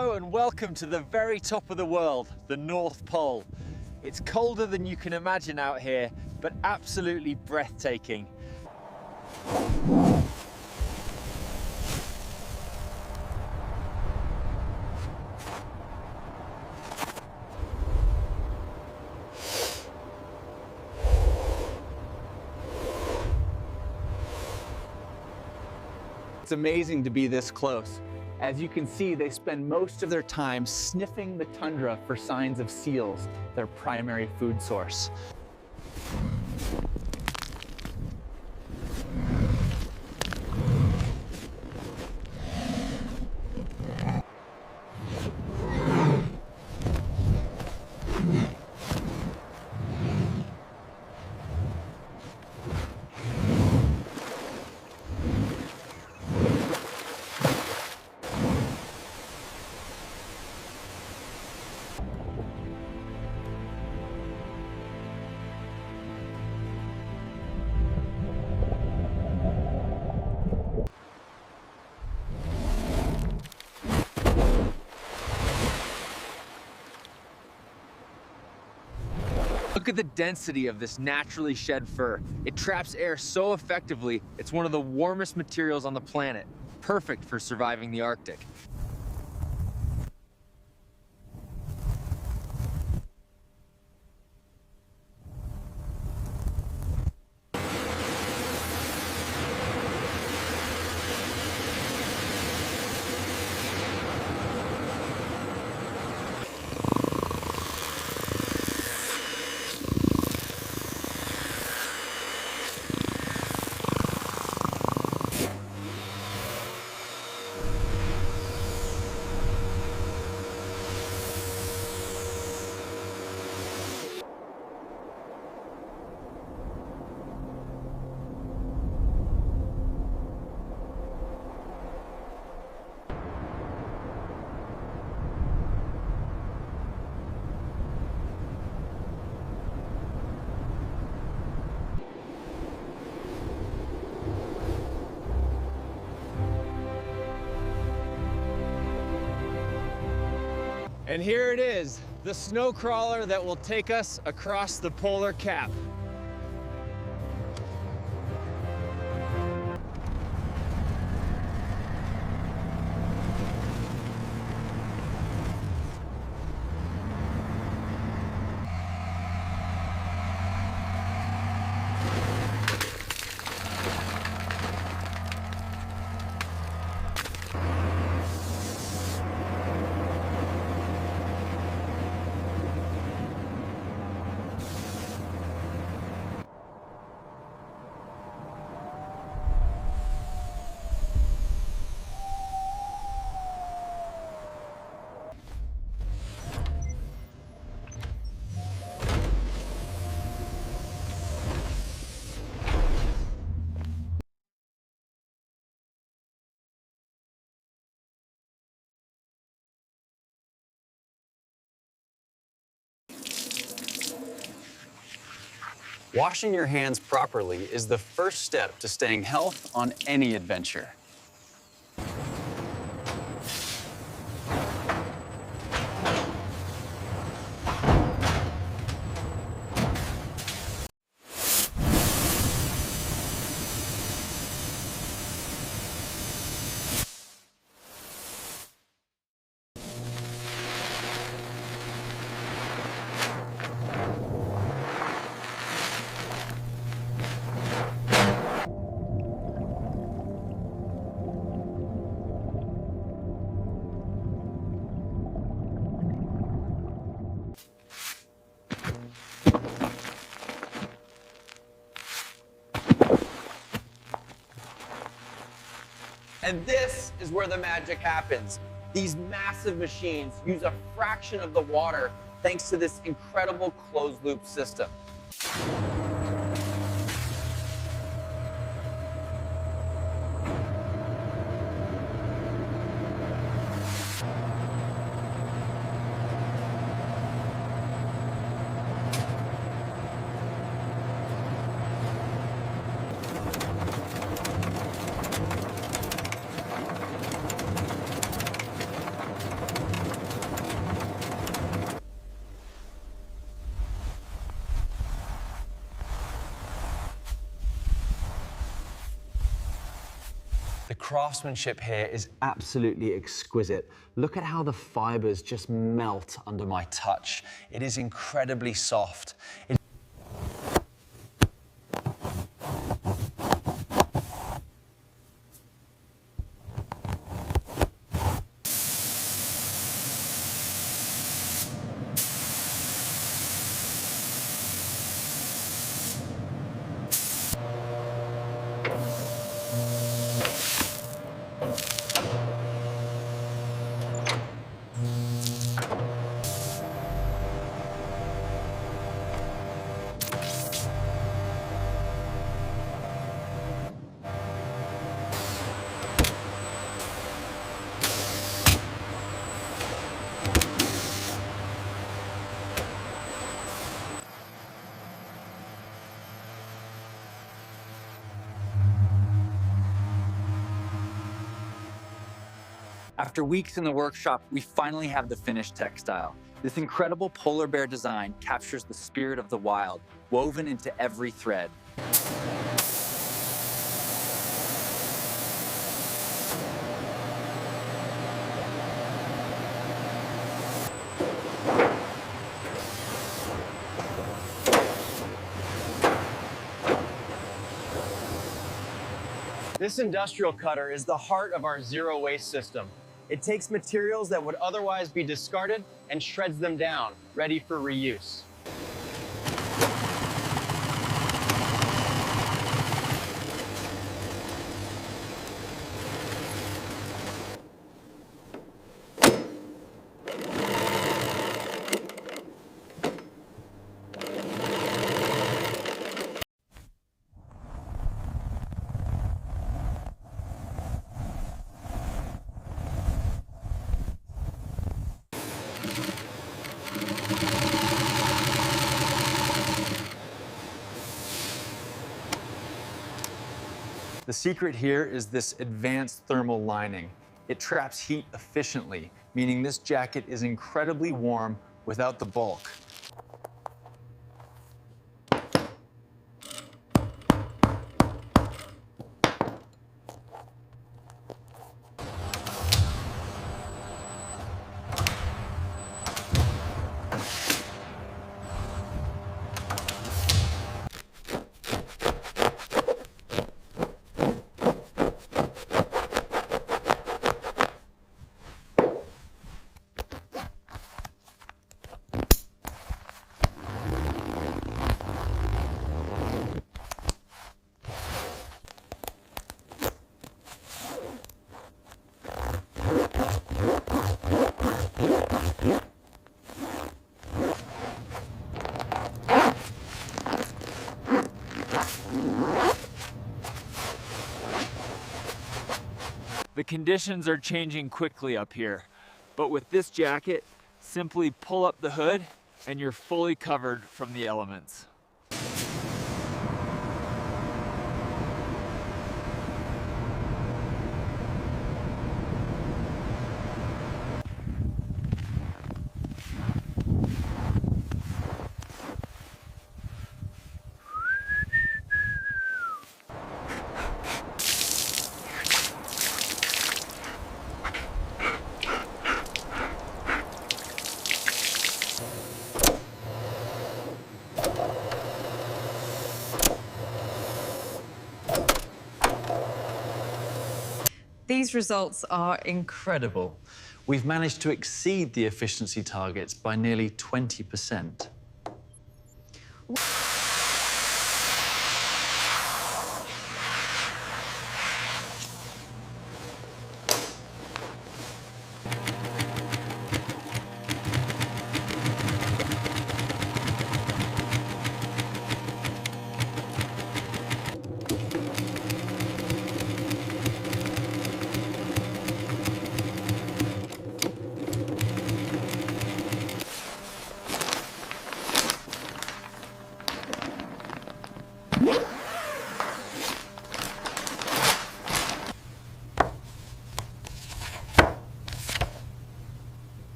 Hello and welcome to the very top of the world, the North Pole. It's colder than you can imagine out here, but absolutely breathtaking. It's amazing to be this close. As you can see, they spend most of their time sniffing the tundra for signs of seals, their primary food source. Look at the density of this naturally shed fur. It traps air so effectively, it's one of the warmest materials on the planet, perfect for surviving the Arctic. And here it is, the snow crawler that will take us across the polar cap. Washing your hands properly is the first step to staying healthy on any adventure. And this is where the magic happens. These massive machines use a fraction of the water thanks to this incredible closed loop system. The craftsmanship here is absolutely exquisite. Look at how the fibers just melt under my touch. It is incredibly soft. After weeks in the workshop, we finally have the finished textile. This incredible polar bear design captures the spirit of the wild, woven into every thread. This industrial cutter is the heart of our zero waste system. It takes materials that would otherwise be discarded and shreds them down, ready for reuse. The secret here is this advanced thermal lining. It traps heat efficiently, meaning this jacket is incredibly warm without the bulk. The conditions are changing quickly up here, but with this jacket, simply pull up the hood and you're fully covered from the elements. These results are incredible. We've managed to exceed the efficiency targets by nearly 20%.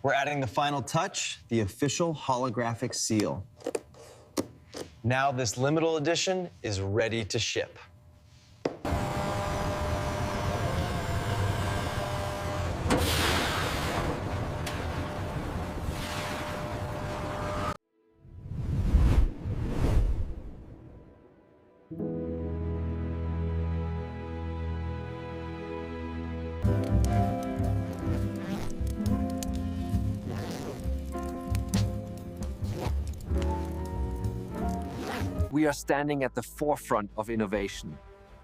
We're adding the final touch, the official holographic seal. Now this limited edition is ready to ship. We are standing at the forefront of innovation.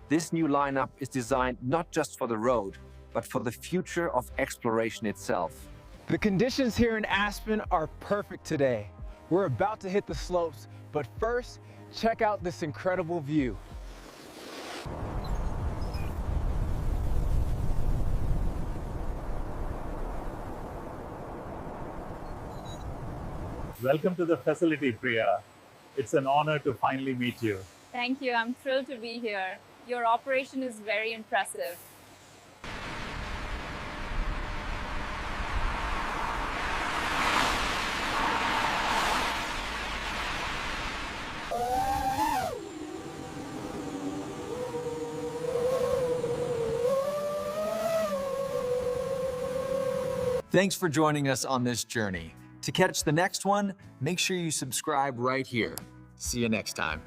This new lineup is designed not just for the road, but for the future of exploration itself. The conditions here in Aspen are perfect today. We're about to hit the slopes, but first, check out this incredible view. Welcome to the facility, Priya. It's an honor to finally meet you. Thank you. I'm thrilled to be here. Your operation is very impressive. Thanks for joining us on this journey. To catch the next one, make sure you subscribe right here. See you next time.